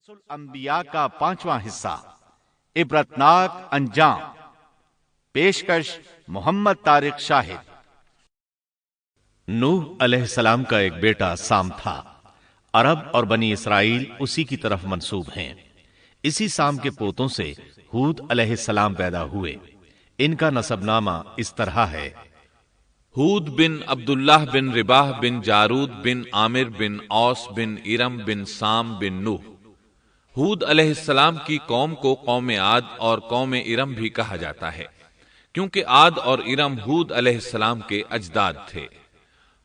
انبیاء کا 5واں حصہ، عبرتناک انجام، پیشکش محمد طارق شاہد۔ نوح علیہ السلام کا ایک بیٹا سام تھا۔ عرب اور بنی اسرائیل اسی کی طرف منسوب ہیں۔ اسی سام کے پوتوں سے ہود علیہ السلام پیدا ہوئے۔ ان کا نسب نامہ اس طرح ہے: ہود بن عبداللہ بن رباح بن جارود بن عامر بن اوس بن ارم بن سام بن نوح۔ ہود علیہ السلام کی قوم کو قوم عاد اور قوم ارم بھی کہا جاتا ہے، کیونکہ عاد اور ارم ہود علیہ السلام کے اجداد تھے۔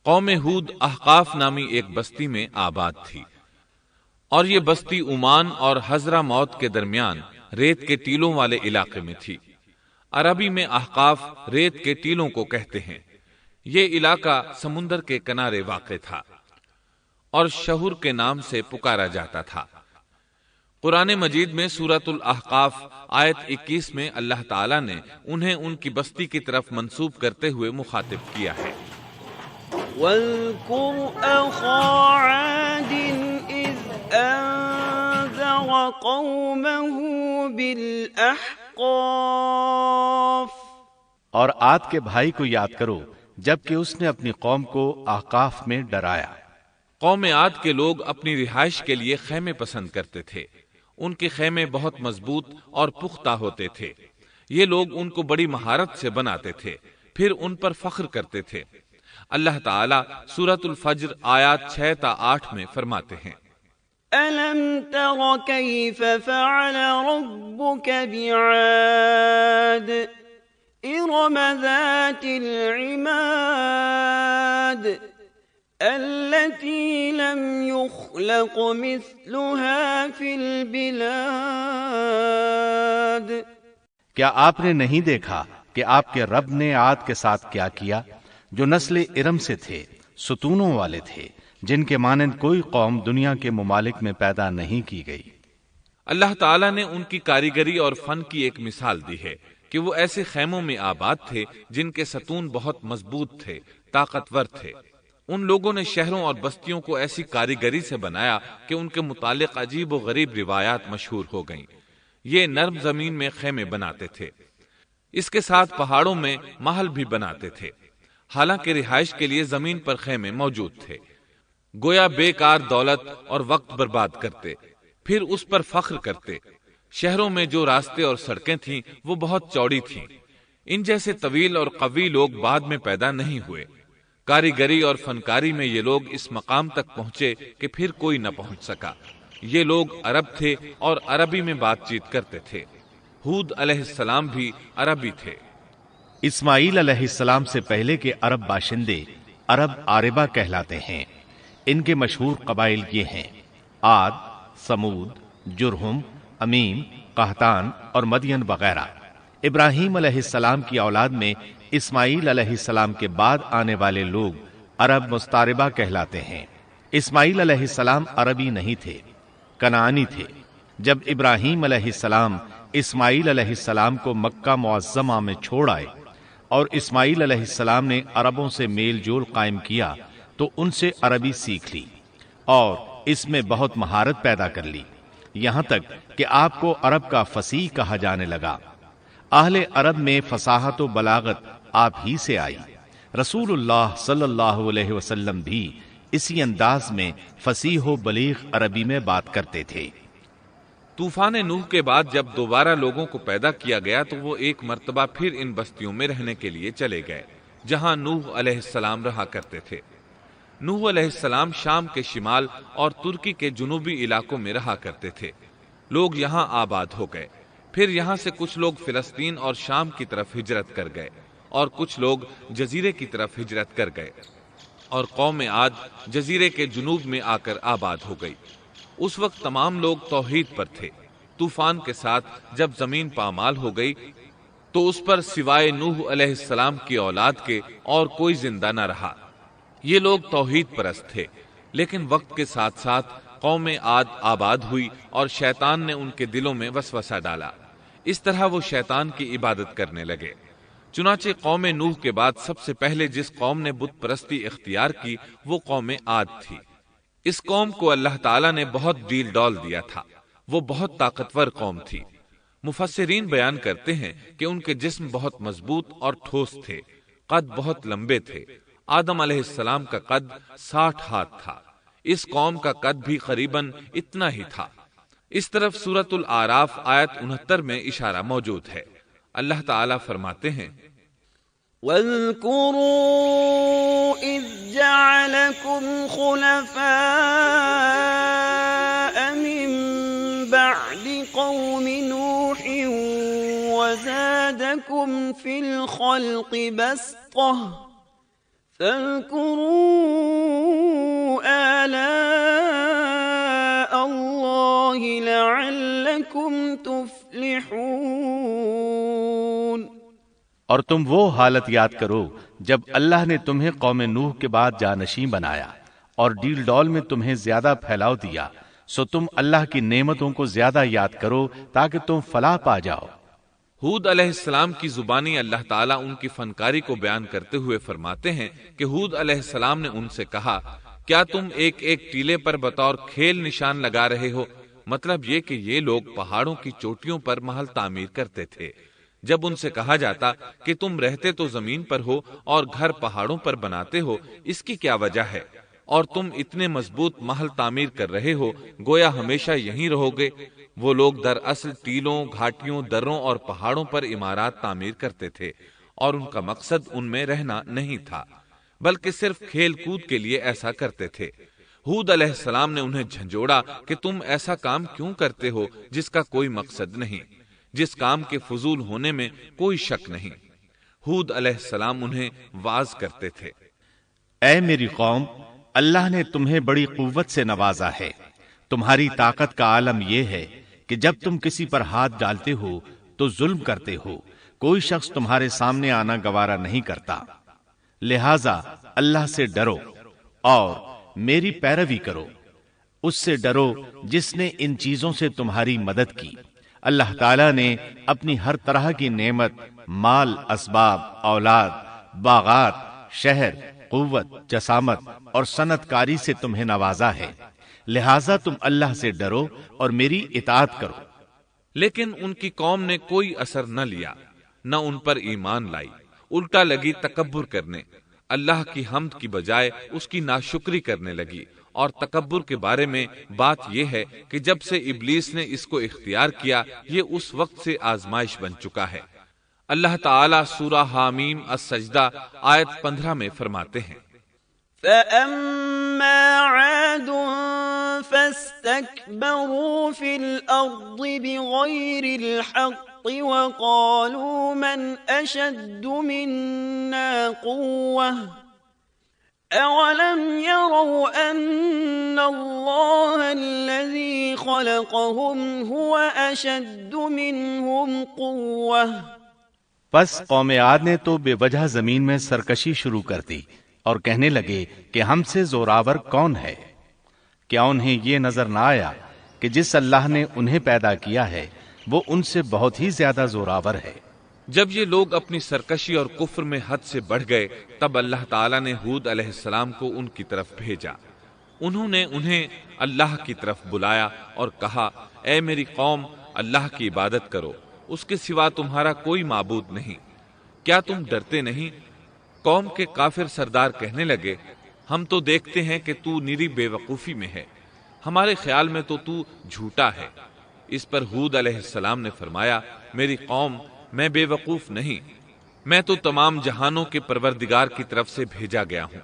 قوم ہود احقاف نامی ایک بستی میں آباد تھی، اور یہ بستی عمان اور حضرہ موت کے درمیان ریت کے ٹیلوں والے علاقے میں تھی۔ عربی میں احقاف ریت کے ٹیلوں کو کہتے ہیں۔ یہ علاقہ سمندر کے کنارے واقع تھا اور شہر کے نام سے پکارا جاتا تھا۔ قرآن مجید میں سورۃ الاحقاف آیت 21 میں اللہ تعالیٰ نے انہیں ان کی بستی کی طرف منسوب کرتے ہوئے مخاطب کیا ہے: وَاذْكُرْ أَخَا عَادٍ إِذْ أَنذَرَ قَوْمَهُ بِالْأَحْقَافِ۔ اور عاد کے بھائی کو یاد کرو جبکہ اس نے اپنی قوم کو احقاف میں ڈرایا۔ قوم عاد کے لوگ اپنی رہائش کے لیے خیمے پسند کرتے تھے۔ ان کے خیمے بہت مضبوط اور پختہ ہوتے تھے۔ یہ لوگ ان کو بڑی مہارت سے بناتے تھے، پھر ان پر فخر کرتے تھے۔ اللہ تعالیٰ سورۃ الفجر آیات 6 تا 8 میں فرماتے ہیں: أَلَمْ تَرَ كَيْفَ فَعَلَ رَبُّكَ بِعَادٍ إِرَمَ ذَاتِ الْعِمَادِ الَّتِي لَمْ يُخْلَقْ مِثْلُهَا فِي الْبِلَادِ۔ کیا آپ نے نہیں دیکھا کہ آپ کے رب نے عاد کے ساتھ کیا کیا، جو نسل ارم سے تھے، ستونوں والے تھے، جن کے مانند کوئی قوم دنیا کے ممالک میں پیدا نہیں کی گئی۔ اللہ تعالیٰ نے ان کی کاریگری اور فن کی ایک مثال دی ہے کہ وہ ایسے خیموں میں آباد تھے جن کے ستون بہت مضبوط تھے، طاقتور تھے۔ ان لوگوں نے شہروں اور بستیوں کو ایسی کاریگری سے بنایا کہ ان کے متعلق عجیب و غریب روایات مشہور ہو گئیں۔ یہ نرم زمین میں خیمے بناتے تھے، اس کے ساتھ پہاڑوں میں محل بھی بناتے تھے، حالانکہ رہائش کے لیے زمین پر خیمے موجود تھے۔ گویا بیکار دولت اور وقت برباد کرتے، پھر اس پر فخر کرتے۔ شہروں میں جو راستے اور سڑکیں تھیں وہ بہت چوڑی تھیں۔ ان جیسے طویل اور قوی لوگ بعد میں پیدا نہیں ہوئے۔ کاریگری اور فنکاری میں یہ لوگ اس مقام تک پہنچے کہ پھر کوئی نہ پہنچ سکا۔ یہ لوگ عرب تھے اور عربی میں بات چیت کرتے تھے۔ ہود علیہ السلام بھی عربی تھے۔ اسماعیل علیہ السلام سے پہلے کے عرب باشندے عرب عاربہ کہلاتے ہیں۔ ان کے مشہور قبائل یہ ہیں: عاد، سمود، جرہم، امیم، قحطان اور مدین وغیرہ۔ ابراہیم علیہ السلام کی اولاد میں اسماعیل علیہ السلام کے بعد آنے والے لوگ عرب مستعربہ کہلاتے ہیں۔ اسماعیل علیہ السلام عربی نہیں تھے، کنعانی تھے۔ جب ابراہیم علیہ السلام اسماعیل علیہ السلام کو مکہ معظمہ میں چھوڑ آئے اور اسماعیل علیہ السلام نے عربوں سے میل جول قائم کیا تو ان سے عربی سیکھ لی اور اس میں بہت مہارت پیدا کر لی، یہاں تک کہ آپ کو عرب کا فصیح کہا جانے لگا۔ اہل عرب میں فصاحت و بلاغت آپ ہی سے آئی۔ رسول اللہ صلی اللہ علیہ وسلم بھی اسی انداز میں فصیح و بلیغ عربی میں بات کرتے تھے۔ طوفان نوح کے بعد جب دوبارہ لوگوں کو پیدا کیا گیا تو وہ ایک مرتبہ پھر ان بستیوں میں رہنے کے لیے چلے گئے جہاں نوح علیہ السلام رہا کرتے تھے۔ نوح علیہ السلام شام کے شمال اور ترکی کے جنوبی علاقوں میں رہا کرتے تھے۔ لوگ یہاں آباد ہو گئے۔ پھر یہاں سے کچھ لوگ فلسطین اور شام کی طرف ہجرت کر گئے اور کچھ لوگ جزیرے کی طرف ہجرت کر گئے، اور قوم عاد جزیرے کے جنوب میں آ کر آباد ہو گئی۔ اس وقت تمام لوگ توحید پر تھے۔ طوفان کے ساتھ جب زمین پامال ہو گئی تو اس پر سوائے نوح علیہ السلام کی اولاد کے اور کوئی زندہ نہ رہا۔ یہ لوگ توحید پرست تھے، لیکن وقت کے ساتھ ساتھ قوم عاد آباد ہوئی اور شیطان نے ان کے دلوں میں وسوسہ ڈالا۔ اس طرح وہ شیطان کی عبادت کرنے لگے۔ چنانچہ قوم نوح کے بعد سب سے پہلے جس قوم نے بت پرستی اختیار کی وہ قوم عاد تھی۔ اس قوم کو اللہ تعالیٰ نے بہت ڈیل ڈال دیا تھا۔ وہ بہت طاقتور قوم تھی۔ مفسرین بیان کرتے ہیں کہ ان کے جسم بہت مضبوط اور ٹھوس تھے، قد بہت لمبے تھے۔ آدم علیہ السلام کا قد 60 ہاتھ تھا، اس قوم کا قد بھی قریباً اتنا ہی تھا۔ اس طرف سورۃ الاعراف آیت 69 میں اشارہ موجود ہے۔ اللہ تعالیٰ فرماتے ہیں وَاذْكُرُوا إِذْ جَعَلَكُمْ خُلَفَاءَ مِن بَعْدِ قَوْمِ نُوحٍ وَزَادَكُمْ فِي الْخَلْقِ بَسْطَةً فَاذْكُرُوا آلَاءَ اللَّهِ لَعَلَّكُمْ تُفْلِحُونَ۔ اور تم وہ حالت یاد کرو جب اللہ نے تمہیں قوم نوح کے بعد جانشین بنایا اور ڈیل ڈول میں تمہیں زیادہ پھیلاؤ دیا، سو تم اللہ کی نعمتوں کو زیادہ یاد کرو تاکہ تم فلاح پا جاؤ۔ ہود علیہ السلام کی زبانی اللہ تعالیٰ ان کی فنکاری کو بیان کرتے ہوئے فرماتے ہیں کہ ہود علیہ السلام نے ان سے کہا، کیا تم ایک ایک ٹیلے پر بطور کھیل نشان لگا رہے ہو؟ مطلب یہ کہ یہ لوگ پہاڑوں کی چوٹیوں پر محل تعمیر کرتے تھے۔ جب ان سے کہا جاتا کہ تم رہتے تو زمین پر ہو اور گھر پہاڑوں پر بناتے ہو، اس کی کیا وجہ ہے؟ اور تم اتنے مضبوط محل تعمیر کر رہے ہو، گویا ہمیشہ یہیں رہو گے۔ وہ لوگ دراصل ٹیلوں، گھاٹیوں، دروں اور پہاڑوں پر عمارات تعمیر کرتے تھے، اور ان کا مقصد ان میں رہنا نہیں تھا، بلکہ صرف کھیل کود کے لیے ایسا کرتے تھے۔ ہود علیہ السلام نے انہیں جھنجھوڑا کہ تم ایسا کام کیوں کرتے ہو جس کا کوئی مقصد نہیں، جس کام کے فضول ہونے میں کوئی شک نہیں۔ ہود علیہ السلام انہیں واعظ کرتے تھے، اے میری قوم، اللہ نے تمہیں بڑی قوت سے نوازا ہے۔ تمہاری طاقت کا عالم یہ ہے کہ جب تم کسی پر ہاتھ ڈالتے ہو تو ظلم کرتے ہو، کوئی شخص تمہارے سامنے آنا گوارا نہیں کرتا۔ لہذا اللہ سے ڈرو اور میری پیروی کرو، اس سے ڈرو جس نے ان چیزوں سے تمہاری مدد کی۔ اللہ تعالیٰ نے اپنی ہر طرح کی نعمت، مال، اسباب، اولاد، باغات، شہر، قوت، جسامت اور صنعت کاری سے تمہیں نوازا ہے، لہٰذا تم اللہ سے ڈرو اور میری اطاعت کرو۔ لیکن ان کی قوم نے کوئی اثر نہ لیا، نہ ان پر ایمان لائی، الٹا لگی تکبر کرنے، اللہ کی حمد کی بجائے اس کی ناشکری کرنے لگی۔ اور تکبر کے بارے میں بات یہ ہے کہ جب سے ابلیس نے اس کو اختیار کیا، یہ اس وقت سے آزمائش بن چکا ہے۔ اللہ تعالیٰ سورہ حامیم السجدہ آیت 15 میں فرماتے ہیں، فَأَمَّا عَادٌ فَاسْتَكْبَرُوا فِي الْأَرْضِ بِغَيْرِ الْحَقِّ وَقَالُوا مَنْ أَشَدُّ مِنَّا قُوَّةً أَوَلَمْ يَرَوْا أَنَّ اللَّهَ الَّذِي خَلَقَهُمْ هُوَ أَشَدُّ مِنْهُمْ قُوَّةً۔ پس قوم عاد نے تو بے وجہ زمین میں سرکشی شروع کر دی اور کہنے لگے کہ ہم سے زوراور کون ہے؟ کیا انہیں یہ نظر نہ آیا کہ جس اللہ نے انہیں پیدا کیا ہے وہ ان سے بہت ہی زیادہ زوراور ہے؟ جب یہ لوگ اپنی سرکشی اور کفر میں حد سے بڑھ گئے، تب اللہ تعالیٰ نے ہود علیہ السلام کو ان کی طرف بھیجا۔ انہوں نے انہیں اللہ کی طرف بلایا اور کہا، اے میری قوم، اللہ کی عبادت کرو، اس کے سوا تمہارا کوئی معبود نہیں۔ کیا تم ڈرتے نہیں؟ قوم کے کافر سردار کہنے لگے، ہم تو دیکھتے ہیں کہ تو نری بے وقوفی میں ہے، ہمارے خیال میں تو جھوٹا ہے۔ اس پر ہود علیہ السلام نے فرمایا، میری قوم، میں بے وقوف نہیں، میں تو تمام جہانوں کے پروردگار کی طرف سے بھیجا گیا ہوں،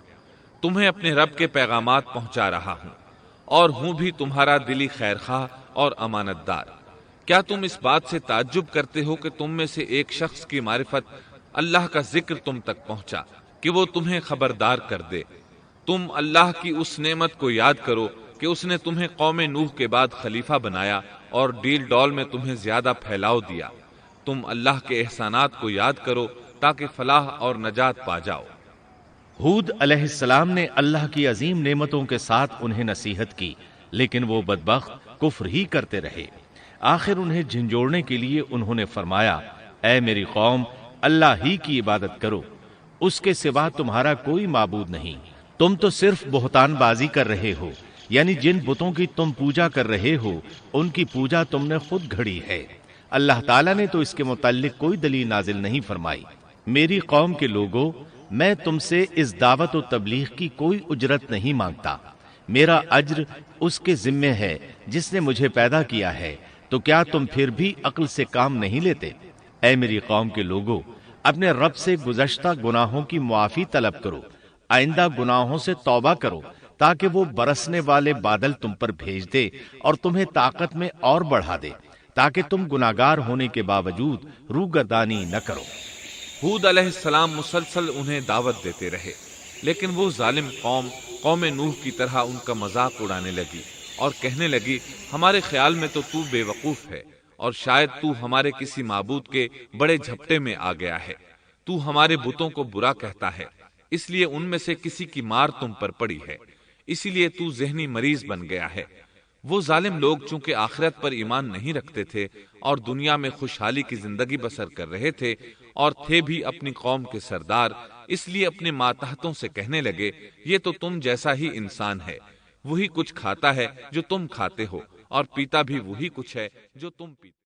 تمہیں اپنے رب کے پیغامات پہنچا رہا ہوں، اور ہوں بھی تمہارا دلی خیر خواہ اور امانت دار۔ کیا تم اس بات سے تعجب کرتے ہو کہ تم میں سے ایک شخص کی معرفت، اللہ کا ذکر تم تک پہنچا کہ وہ تمہیں خبردار کر دے؟ تم اللہ کی اس نعمت کو یاد کرو کہ اس نے تمہیں قوم نوح کے بعد خلیفہ بنایا اور ڈیل ڈول میں تمہیں زیادہ پھیلاؤ دیا۔ تم اللہ کے احسانات کو یاد کرو تاکہ فلاح اور نجات پا جاؤ۔ ہود علیہ السلام نے اللہ کی عظیم نعمتوں کے ساتھ انہیں نصیحت کی، لیکن وہ بدبخت کفر ہی کرتے رہے۔ آخر انہیں جھنجھوڑنے کے لیے انہوں نے فرمایا، اے میری قوم، اللہ ہی کی عبادت کرو، اس کے سوا تمہارا کوئی معبود نہیں، تم تو صرف بہتان بازی کر رہے ہو، یعنی جن بتوں کی تم پوجا کر رہے ہو ان کی پوجا تم نے خود گھڑی ہے، اللہ تعالیٰ نے تو اس کے متعلق کوئی دلیل نازل نہیں فرمائی۔ میری قوم کے لوگوں، میں تم سے اس دعوت و تبلیغ کی کوئی اجرت نہیں مانگتا، میرا اجر اس کے ذمے ہے جس نے مجھے پیدا کیا ہے، تو کیا تم پھر بھی عقل سے کام نہیں لیتے؟ اے میری قوم کے لوگوں، اپنے رب سے گزشتہ گناہوں کی معافی طلب کرو، آئندہ گناہوں سے توبہ کرو تاکہ وہ برسنے والے بادل تم پر بھیج دے اور تمہیں طاقت میں اور بڑھا دے، تاکہ تم گناہگار ہونے کے باوجود روگردانی نہ کرو۔ ہود علیہ السلام مسلسل انہیں دعوت دیتے رہے، لیکن وہ ظالم قوم نوح کی طرح ان کا مذاق اڑانے لگی اور کہنے لگی، ہمارے خیال میں تو بے وقوف ہے اور شاید تو ہمارے کسی معبود کے بڑے جھپٹے میں آ گیا ہے، تو ہمارے بتوں کو برا کہتا ہے، اس لیے ان میں سے کسی کی مار تم پر پڑی ہے، اسی لیے تو ذہنی مریض بن گیا ہے۔ وہ ظالم لوگ چونکہ آخرت پر ایمان نہیں رکھتے تھے اور دنیا میں خوشحالی کی زندگی بسر کر رہے تھے اور تھے بھی اپنی قوم کے سردار، اس لیے اپنے ماتحتوں سے کہنے لگے، یہ تو تم جیسا ہی انسان ہے، وہی کچھ کھاتا ہے جو تم کھاتے ہو اور پیتا بھی وہی کچھ ہے جو تم پیتے۔